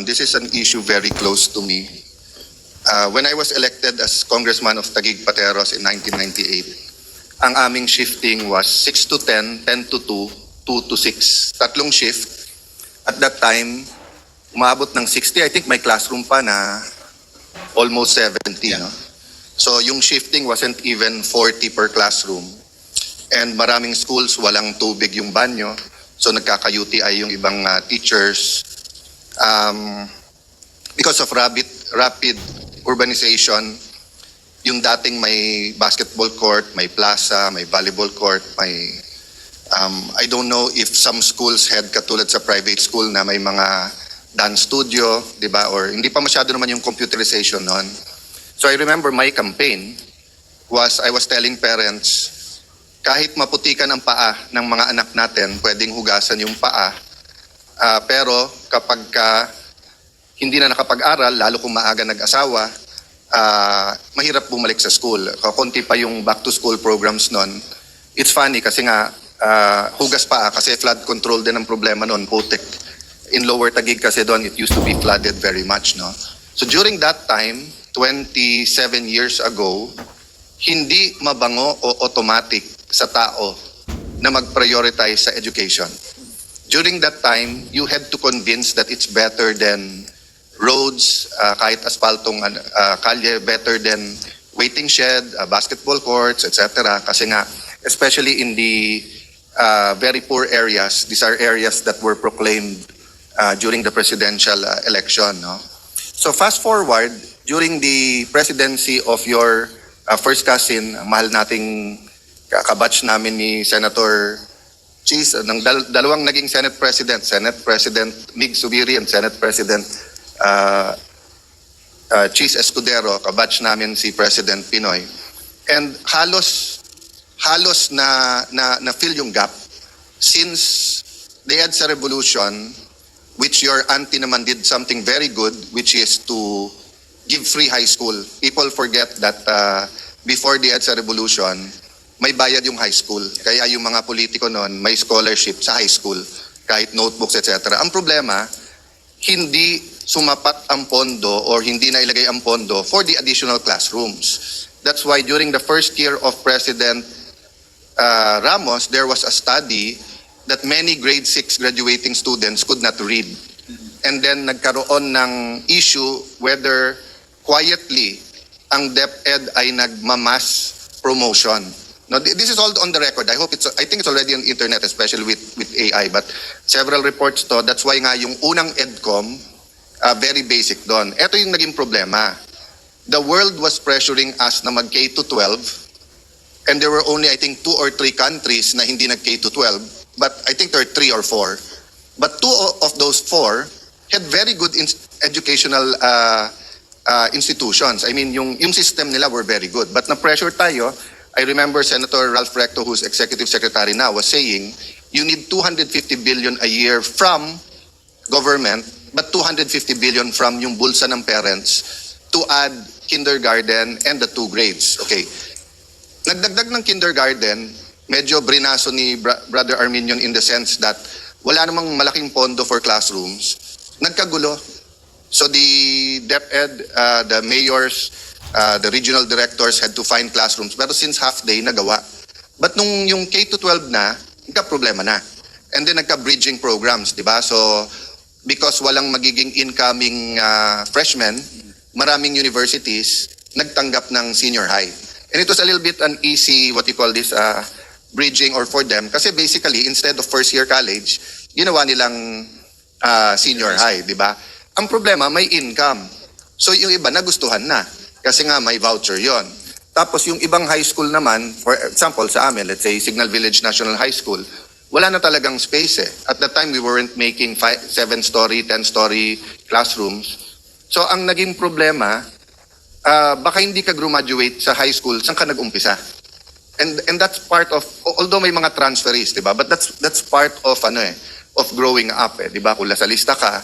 this is an issue very close to me. When I was elected as Congressman of Taguig Pateros in 1998, ang aming shifting was 6 to 10, 10 to 2, 2 to 6. Tatlong shift. At that time, umabot ng 60. I think may classroom pa na almost 70. Yeah. No? So yung shifting wasn't even 40 per classroom. And maraming schools walang tubig yung banyo. So nagkaka-UTI yung ibang teachers. Because of rapid urbanization, yung dating may basketball court, may plaza, may volleyball court, may I don't know if some schools had katulad sa private school na may mga dance studio, di ba? Or hindi pa masyado naman yung computerization noon. So I remember my campaign was I was telling parents, kahit maputikan ang paa ng mga anak natin, pwedeng hugasan yung paa. Pero kapag hindi na nakapag-aral, lalo kung maaga nag-asawa, mahirap bumalik sa school. Konti pa yung back-to-school programs noon. It's funny kasi nga, hugas paa kasi flood control din ang problema noon, Putik. In Lower Taguig kasi doon, it used to be flooded very much. No? So during that time, 27 years ago, hindi mabango o automatic sa tao na mag-prioritize sa education. During that time, you had to convince that it's better than roads, kahit asfaltong kalye, better than waiting shed, basketball courts, etc. Kasi nga, especially in the very poor areas, these are areas that were proclaimed during the presidential election. No? So fast forward, during the presidency of your first cousin, mahal nating kabatch namin ni Senator Cheese, ng dalawang naging Senate President Mig Subiri and Senate President Cheese Escudero, kabatch namin si President Pinoy. And halos na fill yung gap since the EDSA revolution, which your auntie naman did something very good, which is to give free high school. People forget that before the EDSA revolution, may bayad yung high school. Kaya yung mga politiko noon, may scholarship sa high school, kahit notebooks, etc. Ang problema, hindi sumapat ang pondo or hindi na ilagay ang pondo for the additional classrooms. That's why during the first year of President Ramos, there was a study that many grade 6 graduating students could not read. And then nagkaroon ng issue whether quietly ang DepEd ay nagmamas promotion. Now, this is all on the record. I think it's already on the internet, especially with AI. But several reports to, that's why nga yung unang EDCOM, very basic doon. Ito yung naging problema. The world was pressuring us na mag K-12, and there were only, I think, 2 or 3 countries na hindi nag K-12. But I think there are 3 or 4. But 2 of those 4 had very good educational institutions. I mean, yung system nila were very good. But na-pressure tayo. I remember Senator Ralph Recto, who's Executive Secretary now, was saying, you need 250 billion a year from government, but 250 billion from yung bulsa ng parents to add kindergarten and the 2 grades. Okay. Nagdagdag ng kindergarten, medyo brinaso ni Brother Arminion in the sense that wala namang malaking pondo for classrooms. Nagkagulo. So the DepEd, the mayors, the regional directors had to find classrooms. Pero since half day, nagawa. But nung yung K-12 na, nagka-problema na. And then nagka-bridging programs, di ba? So, because walang magiging incoming freshmen, maraming universities nagtanggap ng senior high. And it was a little bit uneasy, what you call this, bridging or for them. Kasi basically, instead of first year college, ginawa nilang senior high, di ba? Ang problema, may income. So yung iba, nagustuhan na. Kasi nga may voucher yon. Tapos yung ibang high school naman, for example sa amin, let's say Signal Village National High School, wala na talagang space eh. At that time, we weren't making 7-story, 10-story classrooms. So ang naging problema, baka hindi ka graduate sa high school, saan ka nag-umpisa? And that's part of, although may mga transferees, di ba? But that's part of of growing up eh, di ba? Kung Lasalista ka,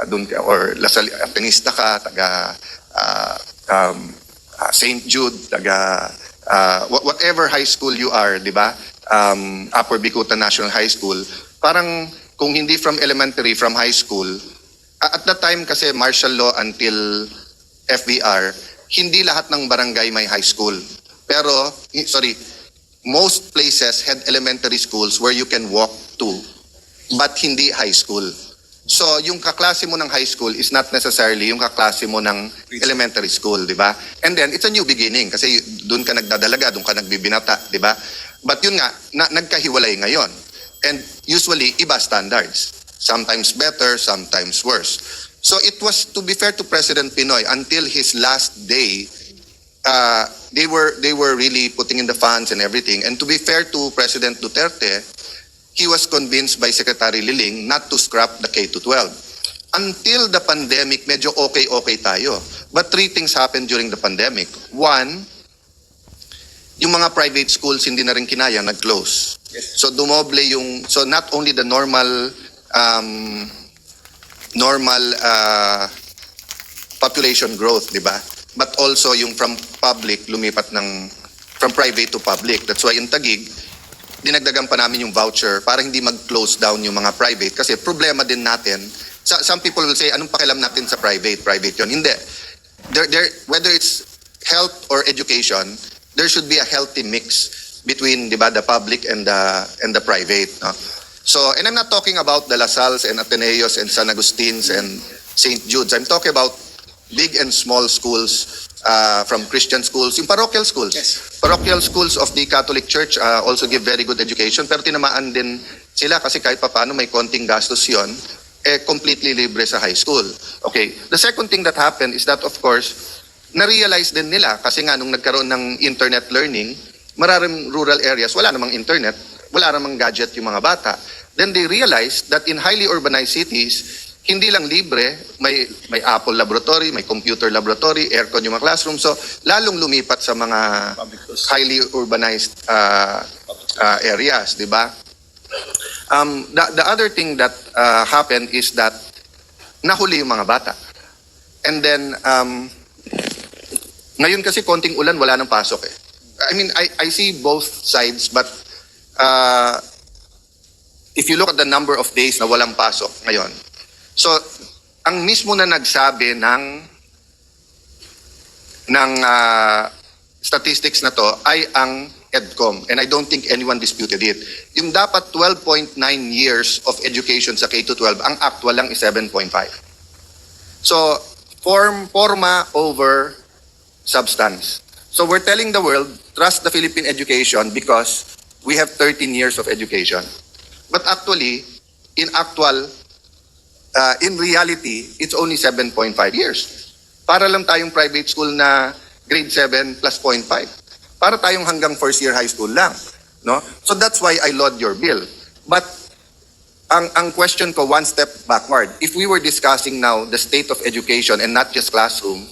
doon ka, or Atenista ka, taga St. Jude, taga whatever high school you are, di ba? Upper Bicutan National High School, parang kung hindi from elementary, from high school, At the time kasi martial law until FVR, hindi lahat ng barangay may high school. Pero, most places had elementary schools where you can walk to, but hindi high school. So, yung kaklase mo ng high school is not necessarily yung kaklase mo ng elementary school, di ba? And then, it's a new beginning kasi doon ka nagdadalaga, doon ka nagbibinata, di ba? But yun nga, nagkahiwalay ngayon. And usually, iba standards. Sometimes better, sometimes worse. So, it was, to be fair to President Pinoy, until his last day, they were really putting in the funds and everything. And to be fair to President Duterte, he was convinced by Secretary Liling not to scrap the K-12. Until the pandemic, medyo okay tayo. But three things happened during the pandemic. One, yung mga private schools hindi na rin kinaya, nag-close. Yes. So dumoble yung, so not only the normal population growth, di ba? But also yung from public, lumipat from private to public. That's why in Taguig, dinagdagan pa namin yung voucher para hindi mag-close down yung mga private. Kasi problema din natin, some people will say, anong pakialam natin sa private? Private yun. Hindi. Whether it's health or education, there should be a healthy mix between, di ba, the public and the private. No? So, and I'm not talking about the La Salles and Ateneos and San Agustin's and St. Jude's. I'm talking about big and small schools, from Christian schools, yung parochial schools. Yes. Parochial schools of the Catholic Church also give very good education, pero tinamaan din sila kasi kahit paano may konting gastos yon, completely libre sa high school. Okay. The second thing that happened is that, of course, na-realize din nila kasi nga nung nagkaroon ng internet learning, maraming rural areas, wala namang internet, wala namang gadget yung mga bata. Then they realized that in highly urbanized cities, hindi lang libre, may Apple laboratory, may computer laboratory, aircon yung mga classroom. So, lalong lumipat sa mga highly urbanized areas, di ba? The other thing that happened is that nahuli yung mga bata. And then, ngayon kasi konting ulan, wala nang pasok eh. I mean, I see both sides, but if you look at the number of days na walang pasok ngayon, so, ang mismo na nagsabi ng statistics na to ay ang EDCOM, and I don't think anyone disputed it. Yung dapat 12.9 years of education sa K-12, ang actual lang is 7.5. So, forma over substance. So, we're telling the world, trust the Philippine education because we have 13 years of education. But actually, in reality, it's only 7.5 years. Para lang tayong private school na grade 7 plus 0.5. Para tayong hanggang first year high school lang. No? So that's why I laud your bill. But ang question ko, one step backward. If we were discussing now the state of education and not just classroom,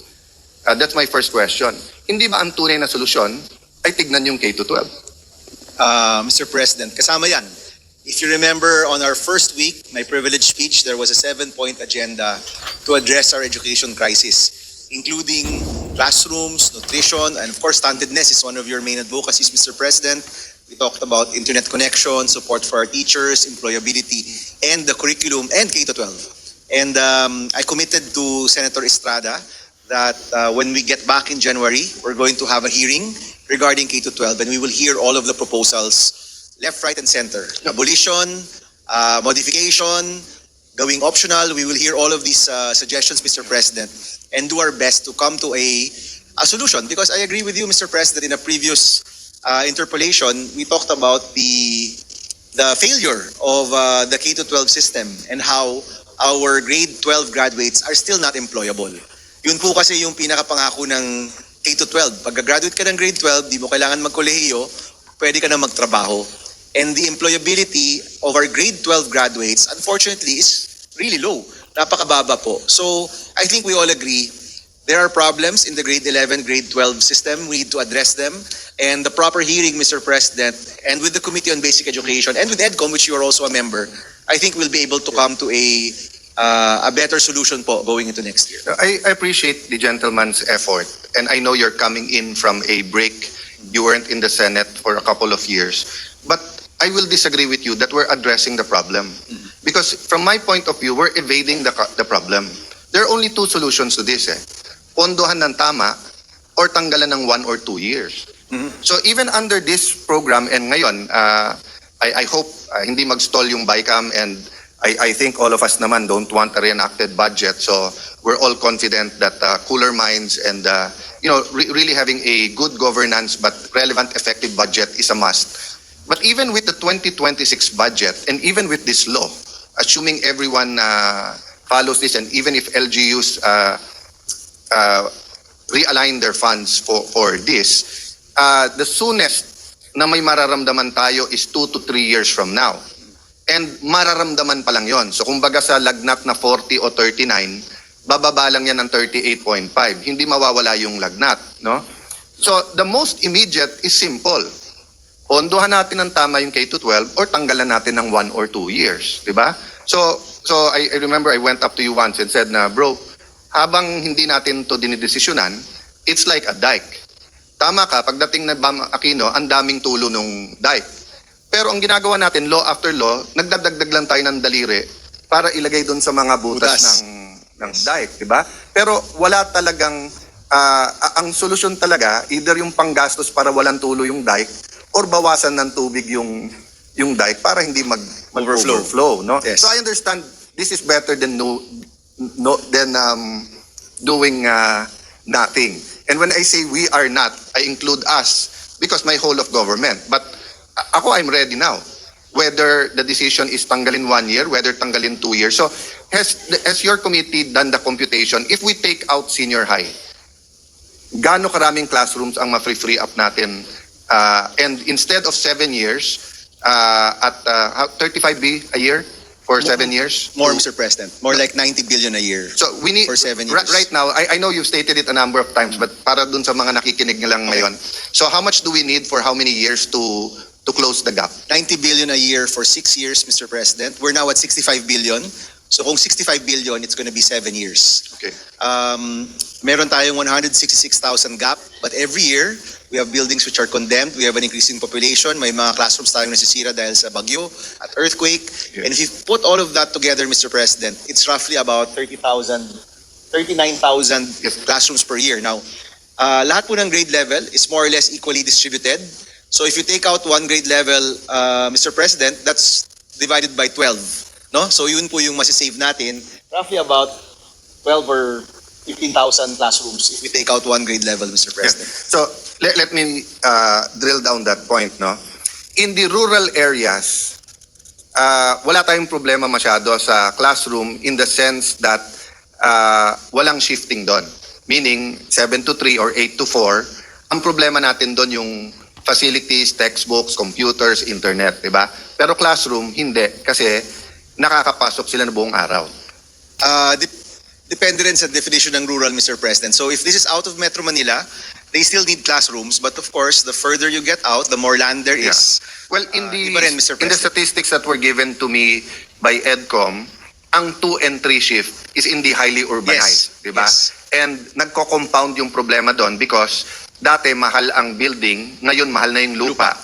that's my first question. Hindi ba ang tunay na solusyon ay tignan yung K-12? Mr. President, kasama yan. If you remember, on our first week, my privilege speech, there was a 7-point agenda to address our education crisis, including classrooms, nutrition, and of course, stuntedness is one of your main advocacies, Mr. President. We talked about internet connection, support for our teachers, employability, and the curriculum, and K-12. And I committed to Senator Estrada that when we get back in January, we're going to have a hearing regarding K-12, and we will hear all of the proposals left, right, and center. Abolition, modification, going optional. We will hear all of these suggestions, Mr. President, and do our best to come to a solution. Because I agree with you, Mr. President, in a previous interpolation, we talked about the failure of the K-12 system and how our grade 12 graduates are still not employable. Yun po kasi yung pinakapangako ng K-12. Pag graduate ka ng grade 12, di mo kailangan magkolehiyo, pwede ka na magtrabaho. And the employability of our grade 12 graduates, unfortunately, is really low. Napakababa po. So, I think we all agree there are problems in the grade 11, grade 12 system. We need to address them. And the proper hearing, Mr. President, and with the Committee on Basic Education, and with EDCOM, which you are also a member, I think we'll be able to come to a better solution po going into next year. I appreciate the gentleman's effort, and I know you're coming in from a break. You weren't in the Senate for a couple of years. But I will disagree with you that we're addressing the problem. Because from my point of view, we're evading the problem. There are only two solutions to this. Pondohan ng tama or tanggalan ng 1 or 2 years. So even under this program, and ngayon, I hope hindi mag-stall yung BICAM, and I think all of us naman don't want a reenacted budget. So we're all confident that cooler minds and really having a good governance but relevant, effective budget is a must. But even with the 2026 budget and even with this law, assuming everyone follows this, and even if LGUs realign their funds for this, the soonest na may mararamdaman tayo is 2 to 3 years from now. And mararamdaman pa lang yon. So kumbaga sa lagnat na 40 o 39, bababa lang yan ng 38.5. Hindi mawawala yung lagnat, no? So the most immediate is simple. Pondohan natin ng tama yung K-12 or tanggalan natin ng 1 or 2 years, di ba? So I remember I went up to you once and said na, bro, habang hindi natin to dinidesisyonan, it's like a dike. Tama ka, pagdating na Bam Aquino, ang daming tulo nung dike. Pero ang ginagawa natin, law after law, nagdadagdag lang tayo ng daliri para ilagay doon sa mga butas ng dike, di ba? Pero wala talagang, ang solusyon talaga, either yung panggastos para walang tulo yung dike, or bawasan ng tubig yung dike para hindi mag-overflow, no? Yes. So I understand this is better than doing nothing. And when I say we are not, I include us because my whole of government. But ako, I'm ready now. Whether the decision is tanggalin 1 year, whether tanggalin 2 years. So has your committee done the computation? If we take out senior high, gaano karaming classrooms ang ma-free up natin? And instead of 7 years, at 35B a year for 7 years? More, Mr. President. More like 90 billion a year. So we need, For 7 years. Right now, I know you've stated it a number of times, but para dun sa mga nakikinig nyo lang ngayon. So how much do we need for how many years to close the gap? 90 billion a year for 6 years, Mr. President. We're now at 65 billion. So kung 65 billion, it's going to be 7 years. Okay. Meron tayong 166,000 gap, but every year, we have buildings which are condemned. We have an increasing population. May mga classrooms tayong nasisira dahil sa bagyo at earthquake. Yes. And if you put all of that together, Mr. President, it's roughly about 39,000 Yes. classrooms per year. Now, lahat po ng grade level is more or less equally distributed. So if you take out one grade level, Mr. President, that's divided by 12. No? So yun po yung masisave natin. Roughly about 12 or 15,000 classrooms if we take out one grade level, Mr. President. So let me drill down that point, no? In the rural areas, wala tayong problema masyado sa classroom in the sense that walang shifting doon. Meaning 7 to 3 or 8 to 4. Ang problema natin doon yung facilities, textbooks, computers, internet, di ba? Pero classroom, hindi. Kasi nakakapasok sila na buong araw. Depende rin sa definition ng rural, Mr. President. So if this is out of Metro Manila, they still need classrooms. But of course, the further you get out, the more land there is. Well, in the iba rin, Mr. in the President. statistics that were given to me by EDCOM, ang 2 and 3 shift is in the highly urbanized, Yes. di ba? Yes. And nagko-compound yung problema doon because dati mahal ang building, ngayon mahal na yung lupa.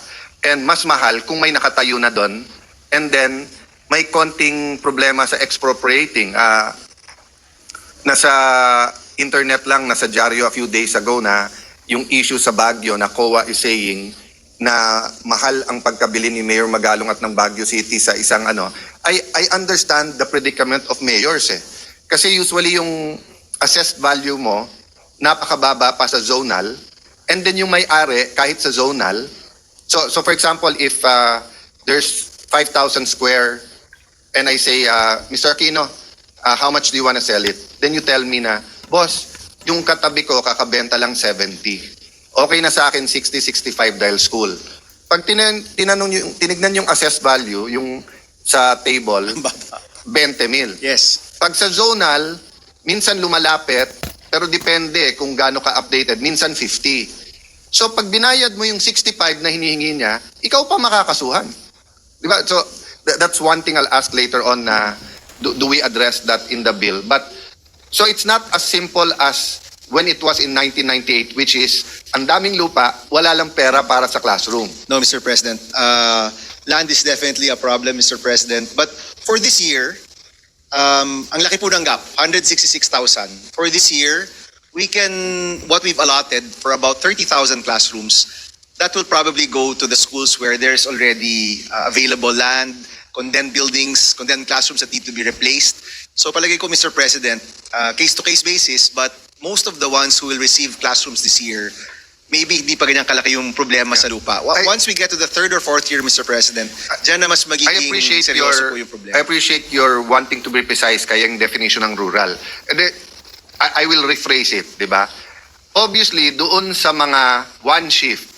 And mas mahal kung may nakatayo na doon. And then may konting problema sa expropriating. Nasa internet lang, nasa dyaryo a few days ago na yung issue sa Baguio na COA is saying na mahal ang pagkabili ni Mayor Magalong at ng Baguio City sa isang ano. I understand the predicament of mayors Kasi usually yung assessed value mo, napakababa pa sa zonal, and then yung may-ari kahit sa zonal. So for example, if there's 5,000 square and I say, Mr. Aquino, how much do you want to sell it? Then you tell me na, boss, yung katabi ko kakabenta lang 70. Okay na sa akin 60-65 dahil school. Pag tinignan yung assessed value, yung sa table, 20 mil. Yes. Pag sa zonal, minsan lumalapit, pero depende kung gaano ka-updated, minsan 50. So pag binayad mo yung 65 na hinihingi niya, ikaw pa makakasuhan. Diba? So that's one thing I'll ask later on na do we address that in the bill? But so it's not as simple as when it was in 1998, which is ang daming lupa, wala lang pera para sa classroom. No, Mr. President. Land is definitely a problem, Mr. President. But for this year, ang laki po ng gap, 166,000. For this year, what we've allotted for about 30,000 classrooms, that will probably go to the schools where there's already available land, condemned buildings, condemned classrooms that need to be replaced. So palagay ko, Mr. President, case-to-case basis, but most of the ones who will receive classrooms this year, maybe hindi pa ganyang kalaki yung problema sa lupa. Once we get to the third or fourth year, Mr. President, dyan na mas magiging seryoso po yung problema. I appreciate your wanting to be precise kaya yung definition ng rural. And I will rephrase it, di ba? Obviously, doon sa mga one shift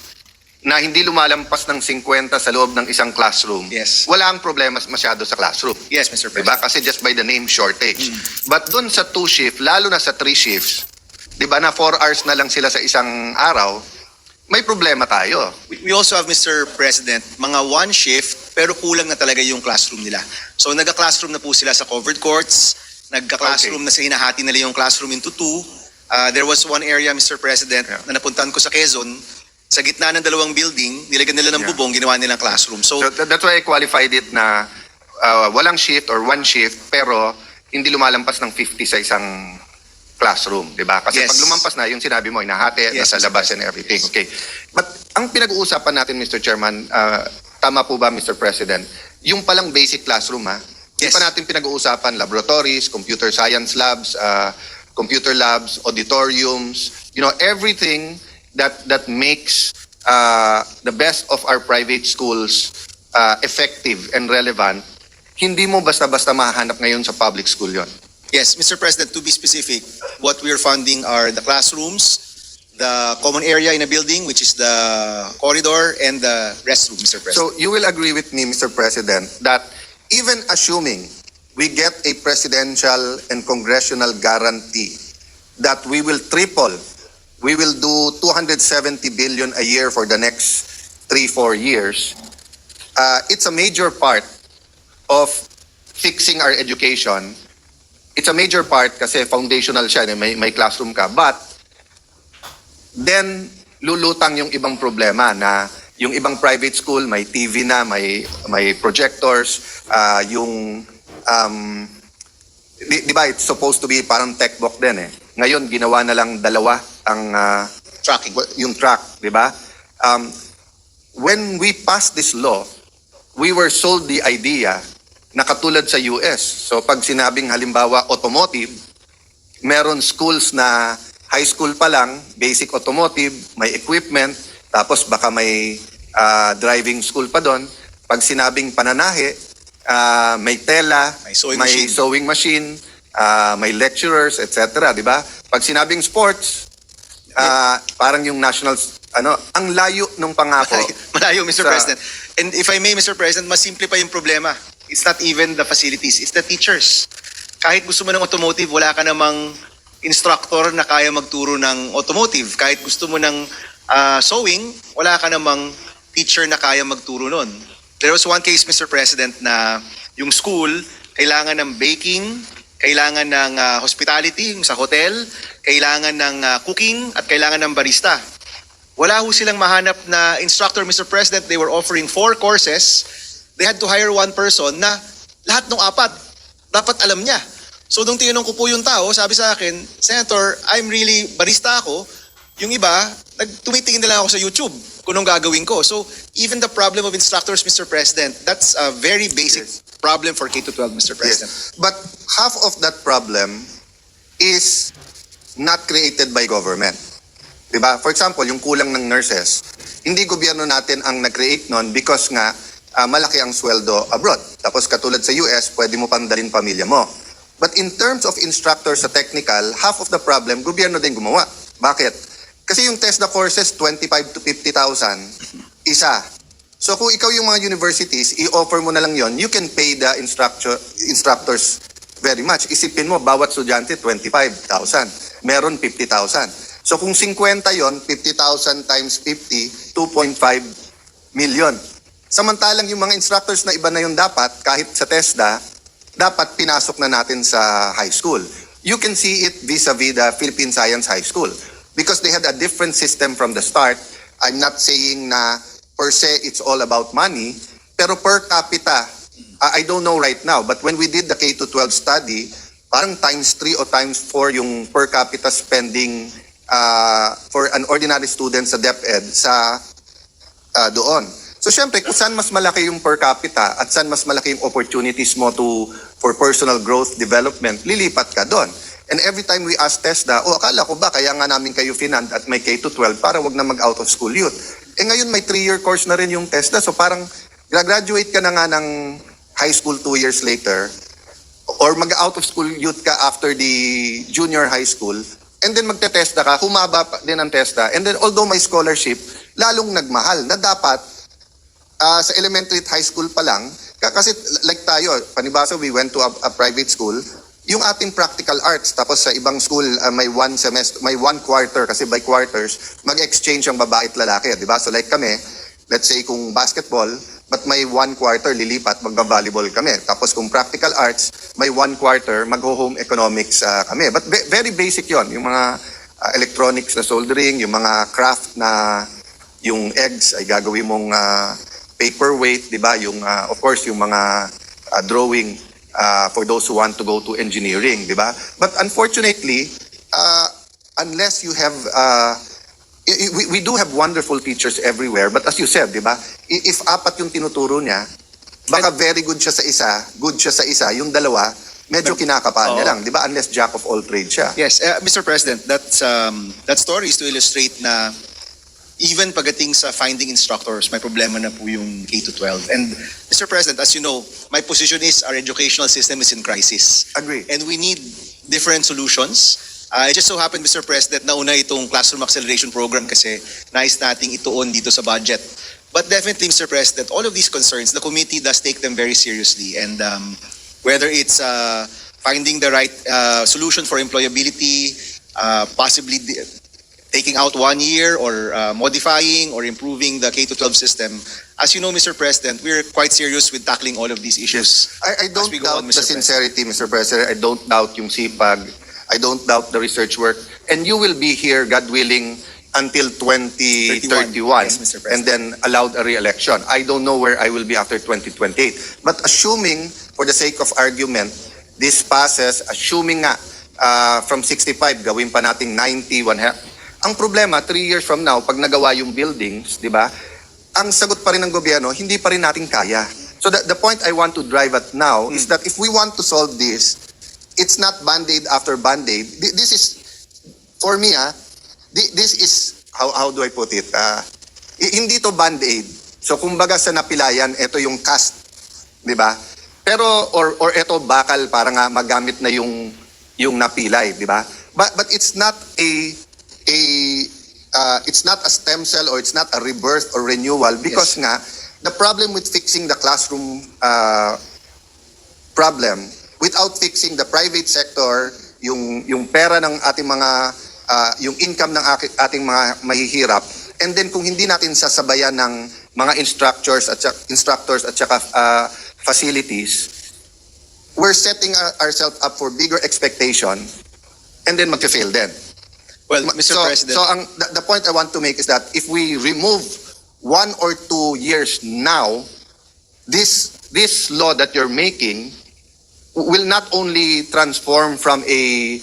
na hindi lumalampas ng 50 sa loob ng isang classroom, Yes. wala ang problema masyado sa classroom. Yes, Mr. Di President. ba? Kasi just by the name shortage. But doon sa 2 shift, lalo na sa 3 shifts, di ba na 4 hours na lang sila sa isang araw, may problema tayo. We also have, Mr. President, mga one shift, pero kulang na talaga yung classroom nila. So nagka-classroom na po sila sa covered courts, nagka-classroom na sa hinahati nila yung classroom into 2. There was one area, Mr. President, na napuntahan ko sa Quezon, sa gitna ng 2 building, nilagyan nila ng bubong, ginawa nilang classroom. So That's why I qualified it na walang shift or one shift, pero hindi lumalampas ng 50 sa isang classroom, di ba? Kasi Yes. pag lumampas na, yung sinabi mo, inahati, Yes, nasa Mr. labas and everything. Okay. But ang pinag-uusapan natin, Mr. Chairman, tama po ba, Mr. President? Yung palang basic classroom, ha? Hindi Yes. pa natin pinag-uusapan laboratories, computer science labs, computer labs, auditoriums, everything that makes the best of our private schools effective and relevant, hindi mo basta-basta mahanap ngayon sa public school yon. yes, Mr. President, to be specific, what we are funding are the classrooms, the common area in a building, which is the corridor, and the restroom, Mr. President. So you will agree with me, Mr. President, that even assuming we get a presidential and congressional guarantee that we will do 270 billion a year for the next 3-4 years, it's a major part of fixing our education. It's a major part kasi foundational siya, may classroom ka. But then lulutang yung ibang problema na yung ibang private school may TV na, may projectors, di ba it's supposed to be parang textbook din eh. Ngayon ginawa na lang 2 ang Tracking. yung track, di ba? When we passed this law, we were sold the idea na katulad sa US. So pag sinabing halimbawa automotive, meron schools na high school pa lang, basic automotive, may equipment, tapos baka may driving school pa doon. Pag sinabing pananahe, may tela, May sewing machine. may lecturers, etc. Di ba? Pag sinabing sports, parang yung national, ang layo ng pangako. Malayo, Mr. Sa- President. And if I may, Mr. President, mas simple pa yung problema. It's not even the facilities, it's the teachers. Kahit gusto mo ng automotive, wala ka namang instructor na kaya magturo ng automotive. Kahit gusto mo ng sewing, wala ka namang teacher na kaya magturo nun. There was one case, Mr. President, na yung school, kailangan ng baking, kailangan ng hospitality, yung sa hotel, kailangan ng cooking, at kailangan ng barista. Wala ho silang mahanap na instructor, Mr. President. They were offering 4 courses. They had to hire one person na lahat ng 4, dapat alam niya. So nung tinanong ko po yung tao, sabi sa akin, Senator, I'm really barista ako. Yung iba, tumitingin na lang ako sa YouTube kung anong gagawin ko. So even the problem of instructors, Mr. President, that's a very basic problem for K-12, Mr. President. Yes. But half of that problem is not created by government. Diba? For example, yung kulang ng nurses, hindi gobyerno natin ang nag-create nun because nga malaki ang sweldo abroad. Tapos katulad sa US, pwede mo pang dalhin pamilya mo. But in terms of instructors sa technical, half of the problem, gobyerno din gumawa. Bakit? Kasi yung TESDA courses, 25 to 50,000, isa. So kung ikaw yung mga universities, i-offer mo na lang yon, you can pay the instructors very much. Isipin mo, bawat estudyante, 25,000. Meron 50,000. So kung 50 yon, 50,000 times 50, 2.5 million. Samantalang yung mga instructors na iba na yung dapat, kahit sa TESDA, dapat pinasok na natin sa high school. You can see it vis-a-vis the Philippine Science High School because they had a different system from the start. I'm not saying na per se it's all about money, pero per capita, I don't know right now, but when we did the K-12 study, parang times 3 o times 4 yung per capita spending for an ordinary student sa DepEd sa doon. So syempre, kung saan mas malaki yung per capita at saan mas malaki yung opportunities mo for personal growth, development, lilipat ka doon. And every time we ask TESDA, akala ko ba kaya nga namin kayo finand at may K-12 para wag na mag-out of school youth. Ngayon may 3-year course na rin yung TESDA, so parang graduate ka na nga ng high school 2 years later or mag-out of school youth ka after the junior high school and then magte-TESDA ka, humaba pa din ang TESDA. And then although may scholarship, lalong nagmahal na dapat sa elementary at high school pa lang, kasi like tayo, panibasa, we went to a private school, yung ating practical arts, tapos sa ibang school, may 1 semester, may 1 quarter, kasi by quarters, mag-exchange ang babae at lalaki, di ba? So like kami, let's say kung basketball, but may 1 quarter lilipat, magba-volleyball kami. Tapos kung practical arts, may 1 quarter, mag-home economics kami. But very basic yon, yung mga electronics na soldering, yung mga craft na yung eggs ay gagawin mong paperweight, di ba? Yung, of course, yung mga drawing for those who want to go to engineering, di ba? But unfortunately, unless you have, we do have wonderful teachers everywhere, but as you said, di ba? If 4 yung tinuturo niya, baka very good siya sa isa, yung dalawa, medyo kinakapal niya lang, di ba? Unless jack of all trades siya. Yes, Mr. President, that story is to illustrate na even pagdating sa finding instructors, may problema na po yung K-12. And Mr. President, as you know, my position is our educational system is in crisis. Agree. And we need different solutions. It just so happened, Mr. President, nauna itong Classroom Acceleration Program kasi nais nating ituon dito sa budget. But definitely, Mr. President, all of these concerns, the committee does take them very seriously. And whether it's finding the right solution for employability, possibly taking out 1 year or modifying or improving the K-12 system. As you know, Mr. President, we're quite serious with tackling all of these issues. I don't we go doubt on, the Mr. President. sincerity, Mr. President. I don't doubt yung sipag. I don't doubt the research work. And you will be here, God willing, until 2031. Yes, Mr. President. And then allowed a re-election. I don't know where I will be after 2028. But assuming, for the sake of argument, this passes, assuming nga from 65, gawin pa nating 90, ang problema, 3 years from now, pag nagawa yung buildings, di ba, ang sagot pa rin ng gobyerno, hindi pa rin natin kaya. So the point I want to drive at now is that if we want to solve this, it's not Band-Aid after Band-Aid. This is, for me, this is, how do I put it? Hindi to Band-Aid. So kumbaga sa napilayan, ito yung cast, di ba? Pero, or ito bakal para nga magamit na yung napilay, di ba? But it's not it's not a stem cell or it's not a rebirth or renewal because nga the problem with fixing the classroom problem without fixing the private sector, yung pera ng ating mga yung income ng ating mga mahihirap, and then kung hindi natin sasabayan ng mga instructors at saka facilities, we're setting ourselves up for bigger expectation and then mag-fail then. Well, Mr. President. So the point I want to make is that if we remove 1 or 2 years now, this law that you're making will not only transform from a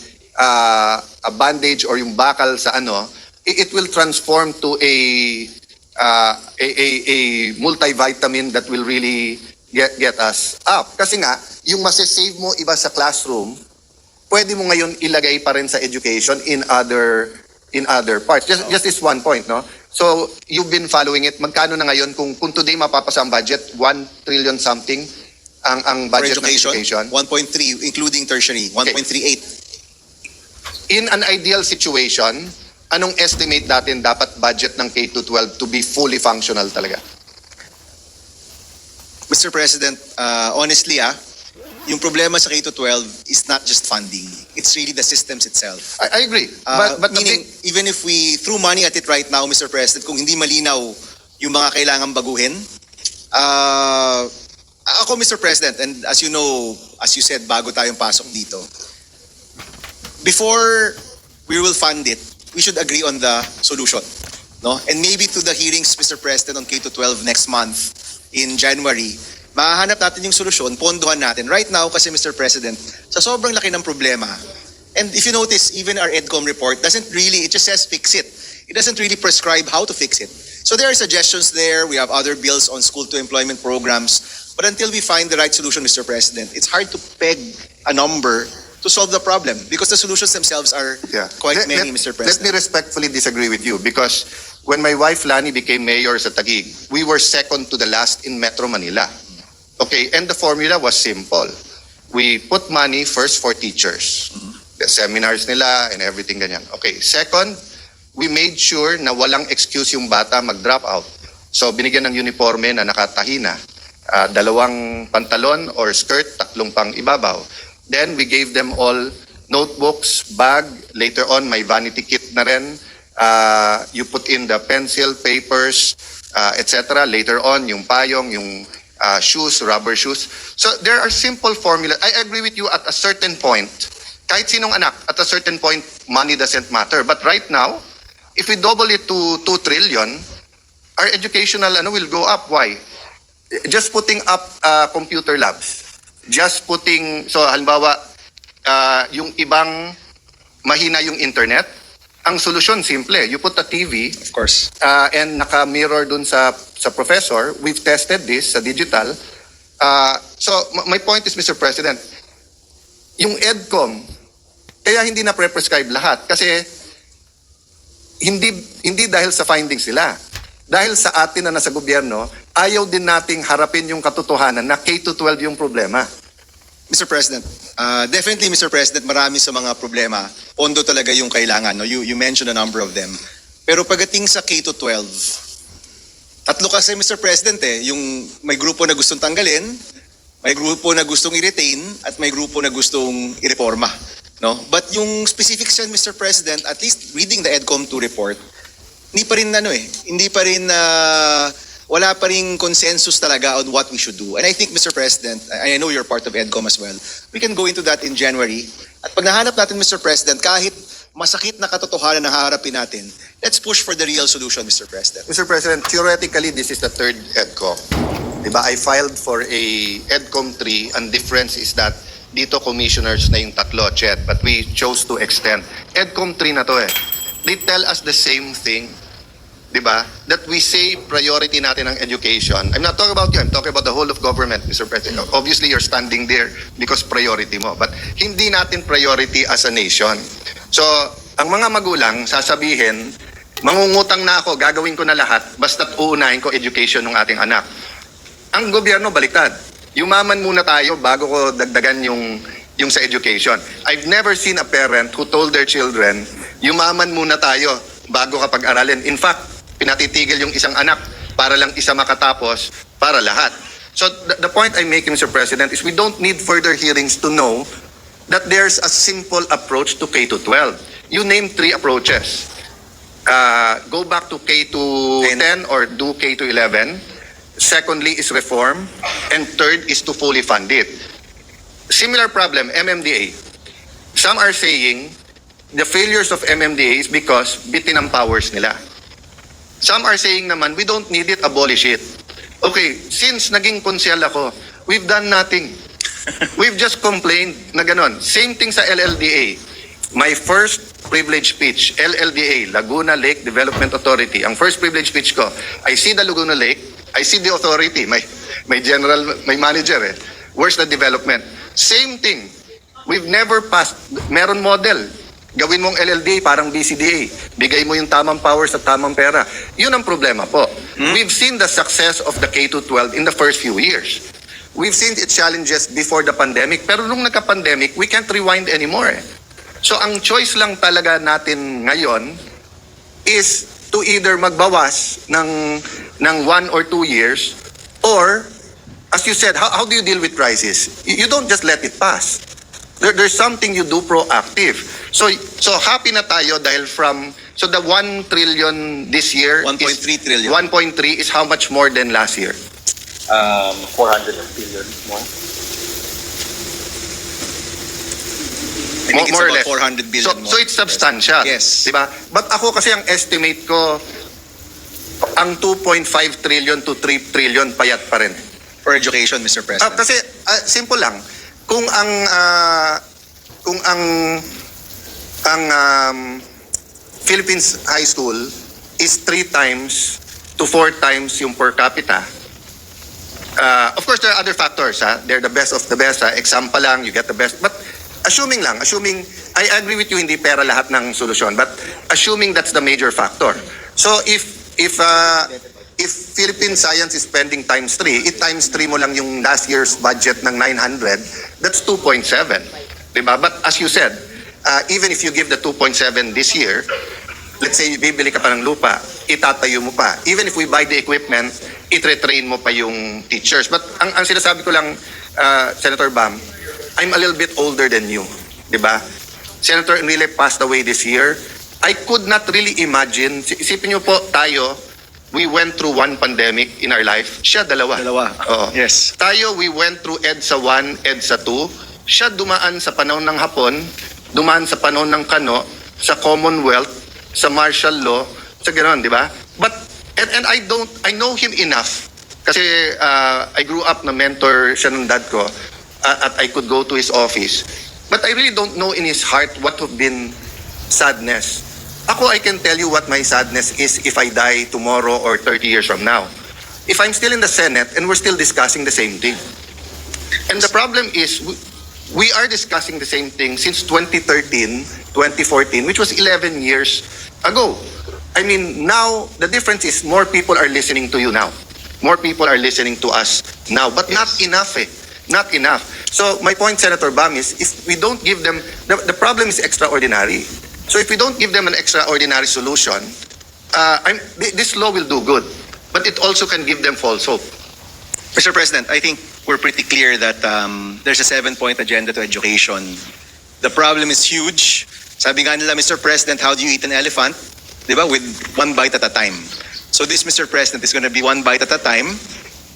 bandage or yung bakal sa it will transform to a multivitamin that will really get us up. Kasi nga, yung masasave mo iba sa classroom, pwede mo ngayon ilagay pa rin sa education in other parts. Just this one point, no? So, you've been following it. Magkano na ngayon kung today mapapasa ang budget, 1 trillion something ang budget ng education? 1.3 including tertiary, 1.38. In an ideal situation, anong estimate natin dapat budget ng K-12 to be fully functional talaga? Mr. President, honestly, yung problema sa K-12 is not just funding. It's really the systems itself. I agree. But Meaning, even if we threw money at it right now, Mr. President, kung hindi malinaw yung mga kailangan baguhin, ako, Mr. President, and as you know, as you said, bago tayong pasok dito, before we will fund it, we should agree on the solution. No? And maybe through the hearings, Mr. President, on K-12 next month, in January, mahahanap natin yung solusyon, pondohan natin. Right now, kasi Mr. President, sa sobrang laki ng problema, and if you notice, even our EDCOM report it just says fix it. It doesn't really prescribe how to fix it. So there are suggestions there. We have other bills on school-to-employment programs. But until we find the right solution, Mr. President, it's hard to peg a number to solve the problem because the solutions themselves are quite many, Mr. Let President. me respectfully disagree with you because when my wife Lani became mayor sa Taguig, we were second to the last in Metro Manila. Okay, and the formula was simple. We put money first for teachers. The seminars nila and everything ganyan. Okay, second, we made sure na walang excuse yung bata mag-drop out. So binigyan ng uniforme na nakatahina. Dalawang pantalon or skirt, tatlong pang ibabaw. Then we gave them all notebooks, bag, later on may vanity kit na rin. You put in the pencil, papers, etc. Later on, yung payong, yung shoes, rubber shoes. So there are simple formulas. I agree with you at a certain point. Kahit sinong anak, at a certain point, money doesn't matter. But right now, if we double it to 2 trillion, our educational will go up. Why? Just putting up computer labs. Just putting, so halimbawa, yung ibang mahina yung internet, ang solusyon simple. You put a TV, Of course. and naka-mirror dun sa professor. We've tested this sa digital. So my point is, Mr. President, yung EDCOM, kaya hindi na pre-prescribe lahat kasi hindi dahil sa findings nila. Dahil sa atin na nasa gobyerno, ayaw din nating harapin yung katotohanan na K-12 yung problema. Mr. President, definitely, Mr. President, marami sa mga problema. Pondo talaga yung kailangan. No? You mentioned a number of them. Pero pagdating sa K-12, tatlo kasi, Mr. President, yung may grupo na gustong tanggalin, may grupo na gustong i-retain, at may grupo na gustong i-reforma. No? But yung specifics yan, Mr. President, at least reading the EDCOM 2 report, hindi pa rin wala pa rin consensus talaga on what we should do. And I think, Mr. President, I know you're part of EDCOM as well, we can go into that in January. At pag nahanap natin, Mr. President, kahit masakit na katotohanan na haharapin natin, let's push for the real solution, Mr. President. Mr. President, theoretically, this is the third EDCOM. Diba? I filed for a EDCOM 3, and difference is that dito commissioners na yung tatlo, Ched, but we chose to extend. EDCOM 3 na to eh. They tell us the same thing. Diba? That we say priority natin ang education. I'm not talking about you, I'm talking about the whole of government, Mr. President. Obviously, you're standing there because priority mo. But hindi natin priority as a nation. So, ang mga magulang sasabihin, mangungutang na ako, gagawin ko na lahat, basta't uunahin ko education ng ating anak. Ang gobyerno, baliktad. Yumaman muna tayo bago ko dagdagan yung sa education. I've never seen a parent who told their children, yumaman muna tayo bago ka pag-aralin. In fact, pinatitigil yung isang anak para lang isa makatapos para lahat. So the point I'm making, Mr. President, is we don't need further hearings to know that there's a simple approach to K-12. You name 3 approaches. Go back to K-10 or do K-11. Secondly is reform. And third is to fully fund it. Similar problem, MMDA. Some are saying the failures of MMDA is because bitin ang powers nila. Some are saying naman, we don't need it, abolish it. Okay, since naging konsyal ako, we've done nothing. We've just complained na ganon. Same thing sa LLDA. My first privilege speech, LLDA, Laguna Lake Development Authority. Ang first privilege speech ko, I see the Laguna Lake, I see the authority, may manager eh. Where's the development? Same thing. We've never passed, meron model. Gawin mong LLDA, parang BCDA. Bigay mo yung tamang powers at tamang pera. Yun ang problema po. We've seen the success of the K-12 in the first few years. We've seen its challenges before the pandemic, pero nung nagka-pandemic, we can't rewind anymore. So ang choice lang talaga natin ngayon is to either magbawas ng 1 or 2 years, or, as you said, how do you deal with crisis? You don't just let it pass. There's something you do proactive. So happy na tayo dahil so the 1 trillion this year 1.3 trillion. 1.3 is how much more than last year? 400 billion more. I think it's More or about less. 400 billion more. So it's substantial. Yes. Diba? But ako kasi ang estimate ko, ang 2.5 trillion to 3 trillion payat pa rin. for education, Mr. President. Kasi simple lang. Kung ang Philippines high school is 3 times to 4 times yung per capita. Of course, there are other factors. They're the best of the best. Exam pa lang, you get the best. But assuming, I agree with you, hindi pera lahat ng solusyon. But assuming that's the major factor. So if Philippine science is spending times 3, it times 3 mo lang yung last year's budget ng 900, that's 2.7. Diba? But as you said, even if you give the 2.7 this year, let's say bibili ka pa ng lupa, itatayo mo pa. Even if we buy the equipment, i-train mo pa yung teachers. But ang sinasabi ko lang, Senator Bam, I'm a little bit older than you. Diba? Senator Enrile passed away this year. I could not really imagine, isipin niyo po tayo, we went through 1 pandemic in our life. Siya, dalawa. Oo. Yes. Tayo, we went through EDSA 1, EDSA 2. Siya dumaan sa panahon ng Hapon, dumaan sa panahon ng Kano, sa Commonwealth, sa martial law, sa gano'n, di ba? But, and I know him enough. Kasi I grew up na mentor siya ng dad ko, at I could go to his office. But I really don't know in his heart what would have been sadness. Ako, I can tell you what my sadness is if I die tomorrow or 30 years from now. If I'm still in the Senate and we're still discussing the same thing. And the problem is, we are discussing the same thing since 2013, 2014, which was 11 years ago. I mean, now, the difference is more people are listening to you now. More people are listening to us now, but not enough Not enough. So my point, Senator Bam, is if we don't give them, the problem is extraordinary. So if we don't give them an extraordinary solution, this law will do good, but it also can give them false hope. Mr. President, I think we're pretty clear that there's a 7-point agenda to education. The problem is huge. Sabi nga nila, Mr. President, how do you eat an elephant? Diba? With 1 bite at a time. So this, Mr. President, is going to be 1 bite at a time.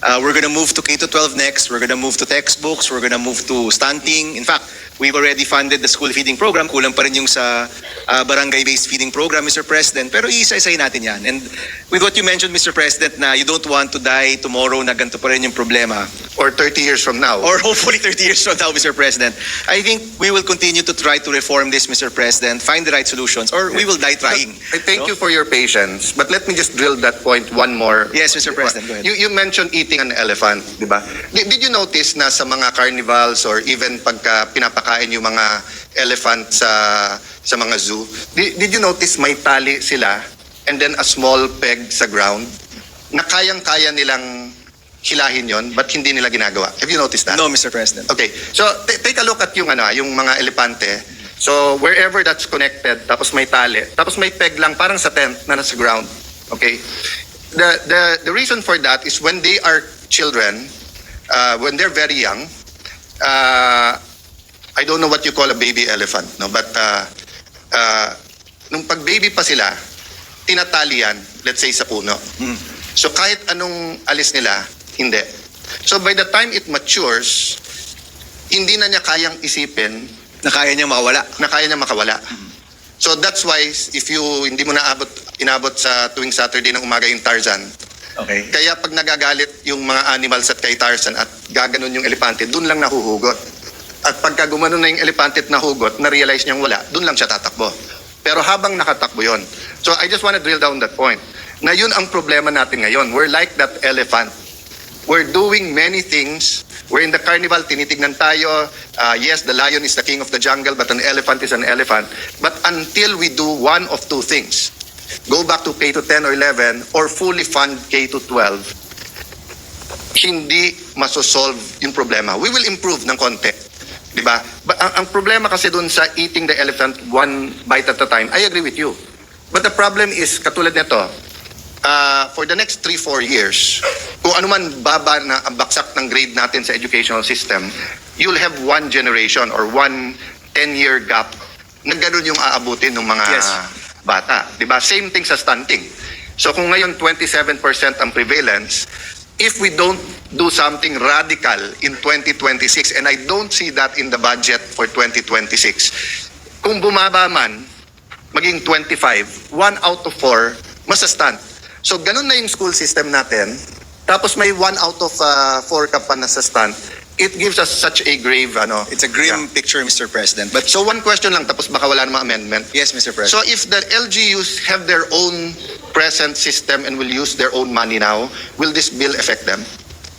We're going to move to K-12 next. We're going to move to textbooks. We're going to move to stunting. In fact, we've already funded the school feeding program. Kulang pa rin yung sa barangay-based feeding program, Mr. President. Pero iisa-isahin natin yan. And with what you mentioned, Mr. President, na you don't want to die tomorrow na ganito pa rin yung problema. Or 30 years from now. Or hopefully 30 years from now, Mr. President. I think we will continue to try to reform this, Mr. President, find the right solutions, or we will die trying. I thank you for your patience, but let me just drill that point one more. Yes, Mr. President, go ahead. You mentioned eating an elephant, di ba? Did you notice na sa mga carnivals or even pagka pinapakain yung mga elephant sa mga zoo, did you notice may tali sila and then a small peg sa ground na kayang-kaya nilang hilahin yon, but hindi nila ginagawa? Have you noticed that? No, Mr. President. Okay. So take a look at yung mga elepante. So wherever that's connected, tapos may tali, tapos may peg lang parang sa tent na nasa ground. Okay? The reason for that is when they are children, when they're very young, I don't know what you call a baby elephant, no, but nung pag baby pa sila, tinatali yan, let's say sa puno. So kahit anong alis nila, hindi. So by the time it matures, hindi na niya kayang isipin Na kaya niyang makawala. na kaya niya makawala. So that's why if you hindi mo inabot sa tuwing Saturday ng umaga yung Tarzan, Okay. kaya pag nagagalit yung mga animals at kay Tarzan at gaganon yung elepante, dun lang nahuhugot. At pagka gumanon na yung elepante at nahugot, na-realize niyang wala, dun lang siya tatakbo. Pero habang nakatakbo yon. So I just want to drill down that point. Na yun ang problema natin ngayon. We're like that elephant. We're doing many things. We're in the carnival, tinitignan tayo. Yes, the lion is the king of the jungle, but an elephant is an elephant. But until we do one of two things, go back to K-10 or 11 or fully fund K-12, hindi masosolve yung problema. We will improve ng konti. Diba? But ang problema kasi dun sa eating the elephant 1 bite at a time, I agree with you. But the problem is, katulad nito, for the next 3-4 years, kung ano man baba na ang baksak ng grade natin sa educational system, you'll have 1 generation or 1 10-year gap na ganun yung aabutin ng mga Yes. bata. Diba? Same thing sa stunting. So kung ngayon 27% ang prevalence, if we don't do something radical in 2026, and I don't see that in the budget for 2026, kung bumaba man, maging 25, 1 out of 4, masa-stunt. So ganun na yung school system natin, tapos may 1 out of 4 ka pa na sa stand, it gives us such a grave, It's a grim Yeah. picture, Mr. President. But So one question lang, tapos baka wala namang amendment. yes, Mr. President. So if the LGUs have their own present system and will use their own money now, will this bill affect them?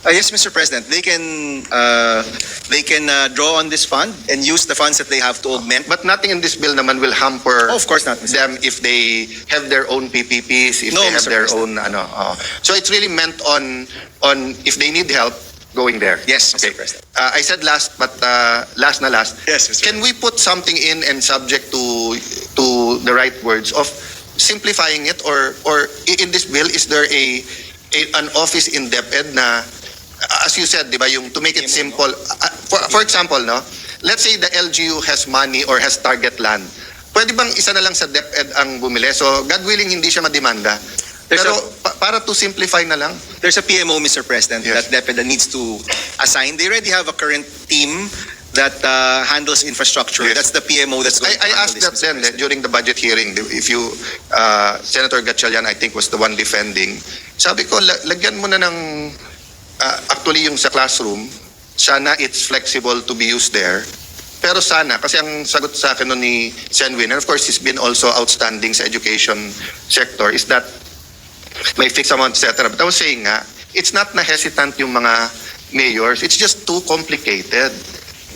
Yes, Mr. President, they can draw on this fund and use the funds that they have to augment. But nothing in this bill naman will hamper Oh, of course not, Mr. them if they have their own PPPs, if No, they have Mr. their President. own So it's really meant on if they need help going there. Yes, Mr. Okay. President. I said last, but last na last. Yes, Mr. Can we put something in and subject to the right words of simplifying it, or in this bill is there an office in DepEd na, as you said, di ba, yung to make it simple, for example, no, let's say the LGU has money or has target land. Pwede bang isa na lang sa DepEd ang bumili? So, God willing, hindi siya mademanda. There's Pero para to simplify na lang. There's a PMO, Mr. President, Yes. that DepEd needs to assign. They already have a current team that handles infrastructure. Yes. That's the PMO that's going to I handle asked this, that Mr. then President. during the budget hearing, if you, Senator Gatchalian, I think, was the one defending. Sabi ko, lagyan mo na ng, actually yung sa classroom, sana it's flexible to be used there. Pero sana, kasi ang sagot sa akin nun ni Senwin, and of course he's been also outstanding sa education sector, is that may fixed amount, etc. But I was saying nga, it's not na hesitant yung mga mayors, it's just too complicated.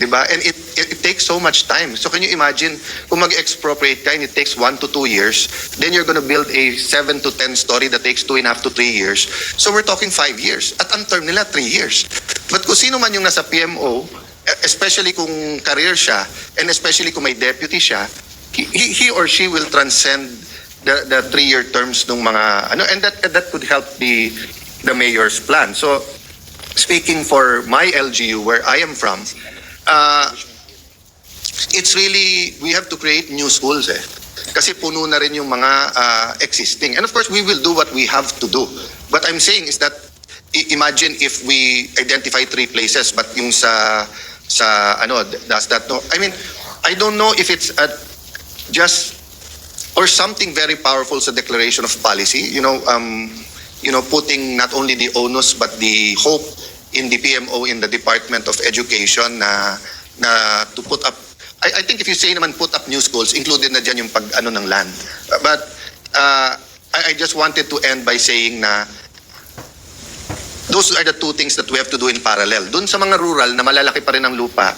Diba? And it takes so much time. So can you imagine, kung mag-expropriate ka and it takes 1 to 2 years, then you're gonna build a 7 to 10 story that takes 2.5 to 3 years. So we're talking 5 years. At ang term nila, 3 years. But kung sino man yung nasa PMO, especially kung career siya, and especially kung may deputy siya, he or she will transcend the 3-year terms ng mga, and that could help the mayor's plan. So speaking for my LGU, where I am from, it's really, we have to create new schools Kasi puno na rin yung mga existing. And of course, we will do what we have to do. What I'm saying is that, imagine if we identify 3 places, but yung does that no? I mean, I don't know if it's just, or something very powerful sa declaration of policy, putting not only the onus but the hope in the PMO, in the Department of Education na to put up, I think if you say naman put up new schools, included na dyan yung ng land. But I just wanted to end by saying na those are the 2 things that we have to do in parallel. Dun sa mga rural na malalaki pa rin ang lupa,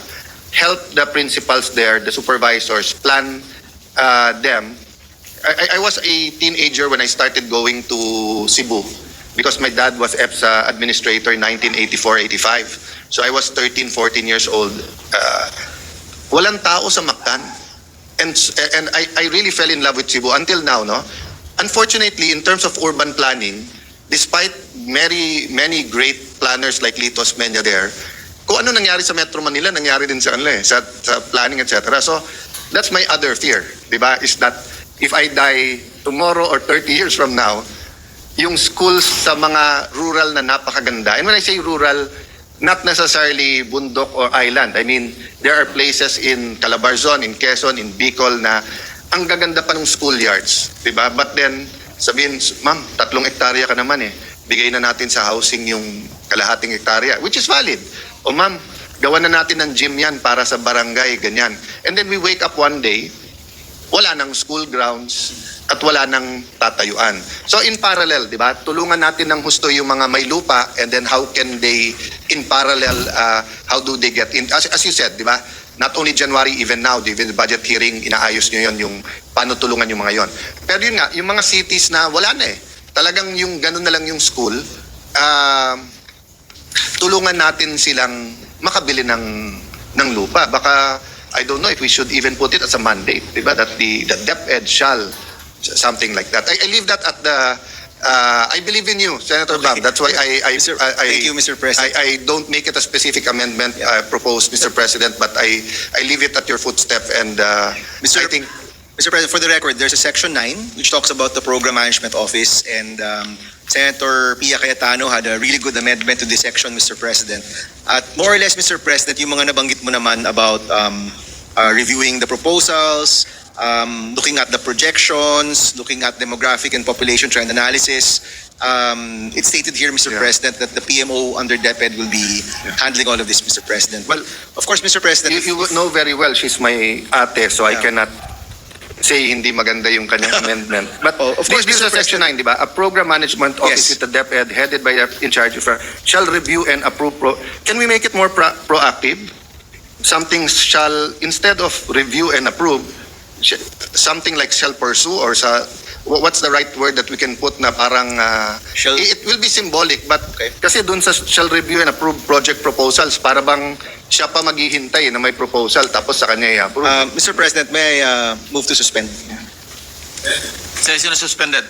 help the principals there, the supervisors, plan them. I was a teenager when I started going to Cebu because my dad was EPSA administrator in 1984-85. So I was 13, 14 years old. Walang tao sa Mactan. And I really fell in love with Cebu until now, no? Unfortunately, in terms of urban planning, despite many great planners like Litos Menya there, kung ano nangyari sa Metro Manila, nangyari din sa kanila sa planning, etc. So that's my other fear, di ba? Is that if I die tomorrow or 30 years from now, yung schools sa mga rural na napakaganda. And when I say rural, not necessarily bundok or island. I mean, there are places in Calabarzon, in Quezon, in Bicol na ang gaganda pa ng schoolyards, di ba? But then, sabihin, ma'am, 3 hektarya ka naman bigay na natin sa housing yung kalahating hektarya, which is valid. O ma'am, gawa na natin ng gym yan para sa barangay, ganyan. And then we wake up one day, wala nang school grounds at wala nang tatayuan. So in parallel, di ba, tulungan natin ng husto yung mga may lupa, and then how can they, in parallel, how do they get in? As you said, di ba, not only January, even now, even the budget hearing, inaayos nyo yun, yung paano tulungan yung mga yon. Pero yun nga, yung mga cities na wala na talagang yung ganun na lang yung school, tulungan natin silang makabili ng lupa. Baka, I don't know if we should even put it as a mandate, diba? That the DepEd shall, something like that. I leave that at the, I believe in you, Senator Bam. That's why Thank you, Mr. President. I don't make it a specific amendment proposed, Mr. President, but I leave it at your footstep, and I think Mr. President, for the record, there's a Section 9 which talks about the Program Management Office, and Senator Pia Cayetano had a really good amendment to this section, Mr. President. At more or less, Mr. President, yung mga nabanggit mo naman about reviewing the proposals, looking at the projections, looking at demographic and population trend analysis, It's stated here, Mr. Yeah. President, that the PMO under DepEd will be handling all of this, Mr. President. Well, of course, Mr. President, You would know very well she's my ate, so I Yeah. cannot say hindi maganda yung kanyang amendment. But Oh, of course, this is Mr. Section 9, di ba? A program management office Yes. with the DepEd headed by in charge of shall review and approve. Can we make it more proactive? Something shall, instead of review and approve, something like shall pursue or what's the right word that we can put na parang Shall- it will be symbolic but Okay. kasi dun sa shall review and approve project proposals para bang siya pa maghihintay na may proposal tapos sa kanya i-approve. Mr. President, may I move to suspend? Session is suspended.